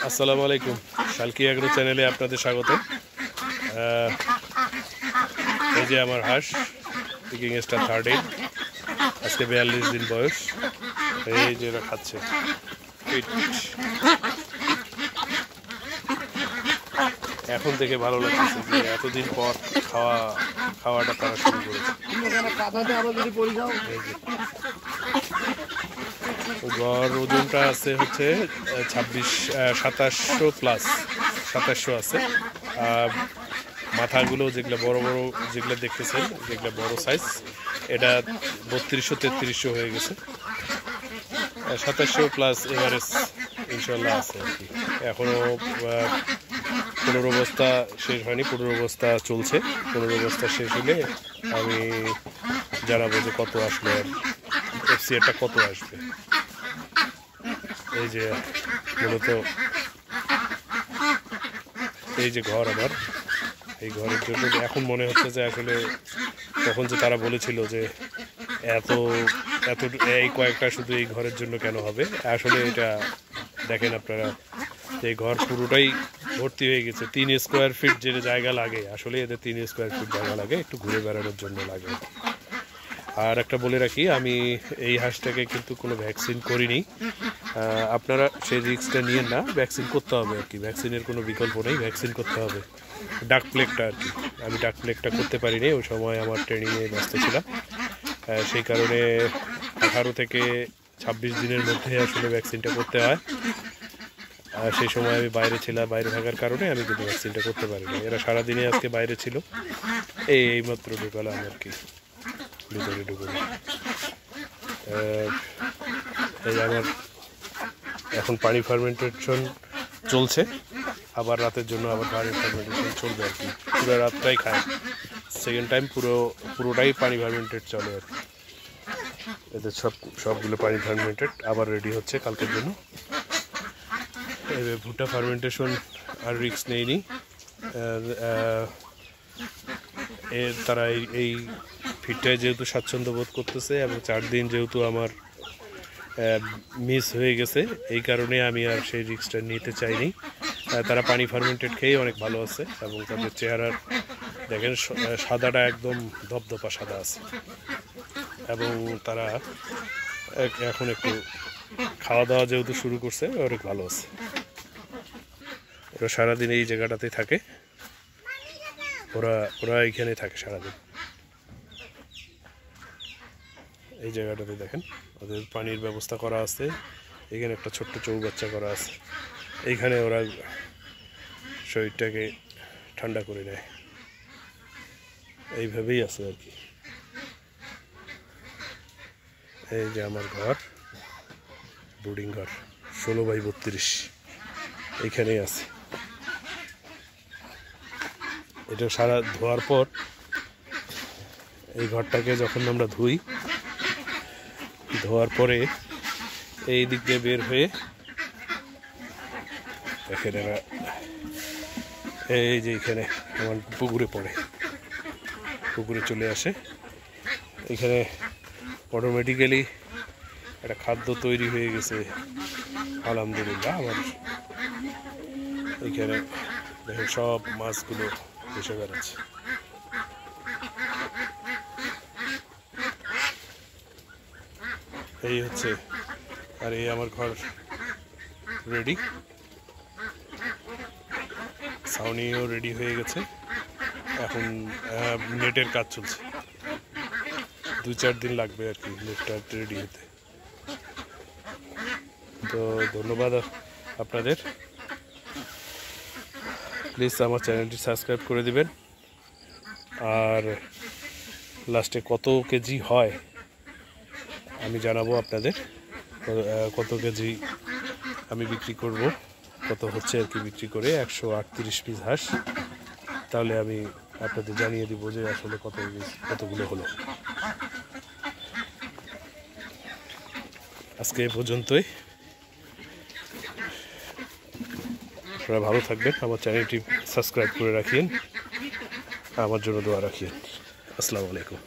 আসসালামু আলাইকুম। শালকি এগ্রো চ্যানেলে আপনাদের স্বাগত। এই যে আমার হাঁস পিকিং স্টার থার্ড এড, আজকে 42 দিন বয়স। এই যে এরা খাচ্ছে এখন থেকে ভালো লাগছে যে এতদিন পর খাওয়াটা তারা শুরু করেছে। গড় ওজনটা আছে হচ্ছে 2700 প্লাস, 2700 আছে। মাথাগুলো যেগুলো বড় বড় যেগুলো দেখতেছেন, যেগুলো বড় সাইজ, এটা 3200-3300 হয়ে গেছে। 2700 প্লাস এভারেজ ইনশাল্লাহ আছে আর কি। এখনও 15 বস্তা শেষ হয়নি, 15 বস্তা চলছে। 15 বস্তা শেষ হলে আমি জানাবো যে কত আসলে এফসিআরটা কত আসবে। এই যে মূলত এই যে ঘর আমার, এই ঘরের জন্য এখন মনে হচ্ছে যে আসলে তখন যে তারা বলেছিল যে এত এই কয়েকটা শুধু এই ঘরের জন্য কেন হবে, আসলে এটা দেখেন আপনারা, এই ঘর পুরোটাই ভর্তি হয়ে গেছে। 3 স্কোয়ার ফিট যে জায়গা লাগে, আসলে এদের 3 স্কোয়ার ফিট জায়গা লাগে, একটু ঘুরে বেড়ানোর জন্য লাগে। আর একটা বলে রাখি, আমি এই হাঁসটাকে কিন্তু কোনো ভ্যাকসিন করিনি। আপনারা সেই রিস্কটা নিয়েন না, ভ্যাকসিন করতে হবে আর কি। ভ্যাকসিনের কোনো বিকল্প নেই, ভ্যাকসিন করতে হবে। ডাক প্লেগটা আর কি, আমি ডাক প্লেগটা করতে পারিনি, ওই সময় আমার ট্রেনিংয়ে ব্যস্ত ছিলাম। সেই কারণে 18 থেকে 26 দিনের মধ্যে আসলে ভ্যাকসিনটা করতে হয়। সেই সময় আমি বাইরে ছিলাম, বাইরে থাকার কারণে আমি কিন্তু ভ্যাকসিনটা করতে পারিনি। এরা সারাদিনে আজকে বাইরে ছিল, এইমাত্র ঢুকালাম আর কি, ভিতরে ঢুকলাম। এই আমার এখন পানি ফার্মেন্টেশন চলছে, আবার রাতের জন্য আবার পানি ফার্মেন্টেশন চলবে আর কি। পুরো রাতটাই খায়, সেকেন্ড টাইম পুরোটাই পানি ফার্মেন্টেড চলে আর কি। এদের সবগুলো পানি ফার্মেন্টেড আবার রেডি হচ্ছে কালকের জন্য। ভুট্টা ফার্মেন্টেশন আর রিস্ক নেইনি। তারা এই ফিটটায় যেহেতু স্বাচ্ছন্দ্য বোধ করতেছে, এবং 4 দিন যেহেতু আমার মিস হয়ে গেছে, এই কারণে আমি আর সেই রিস্কটা নিতে চাইনি। তারা পানি ফার্মেন্টেড খেয়ে অনেক ভালো আছে, এবং তাদের চেহারার দেখেন সাদাটা একদম ধপধপা সাদা আছে, এবং তারা এখন একটু খাওয়া দাওয়া যেহেতু শুরু করছে, অনেক ভালো আছে। ওরা সারাদিন এই জায়গাটাতে থাকে, ওরা এইখানে থাকে সারাদিন। এই জায়গাটাতে দেখেন ওদের পানির ব্যবস্থা করা আছে, এখানে একটা ছোট্ট চৌবাচ্চা করা আছে, এইখানে ওরা শরীরটাকে ঠান্ডা করে নেয়, এইভাবেই আছে আর কি। এই যে আমার ঘর, ব্রুডিং ঘর 16x32, এইখানেই আছে। এটা সারা ধোয়ার পর, এই ঘরটাকে যখন আমরা ধোয়ার পরে এই দিক দিয়ে বের হয়ে দেখেন এরা এই যে এখানে আমার পুকুরে পড়ে, পুকুরে চলে আসে। এখানে অটোমেটিক্যালি একটা খাদ্য তৈরি হয়ে গেছে আলহামদুলিল্লাহ। আমার এখানে দেখেন সব মাছগুলো ভেসে বেড়াচ্ছে। এই হচ্ছে, আর এই আমার ঘর রেডি, ছাউনিও রেডি হয়ে গেছে। এখন নেটের কাজ চলছে, 2-4 দিন লাগবে আর কি নেটটা রেডি হতে। তো ধন্যবাদ আপনাদের, প্লিজ আমার চ্যানেলটি সাবস্ক্রাইব করে দিবেন। আর লাস্টে কত কেজি হয় আমি জানাবো আপনাদের, কত কেজি আমি বিক্রি করব, কত হচ্ছে আর কি বিক্রি করে। 138 পিস হাঁস, তাহলে আমি আপনাদের জানিয়ে দিব যে আসলে কতগুলো হলো। আজকে এ পর্যন্তই, আপনারা ভালো থাকবেন, আমার চ্যানেলটি সাবস্ক্রাইব করে রাখিয়েন, আমার জন্য দোয়া রাখিয়েন। আসসালামু আলাইকুম।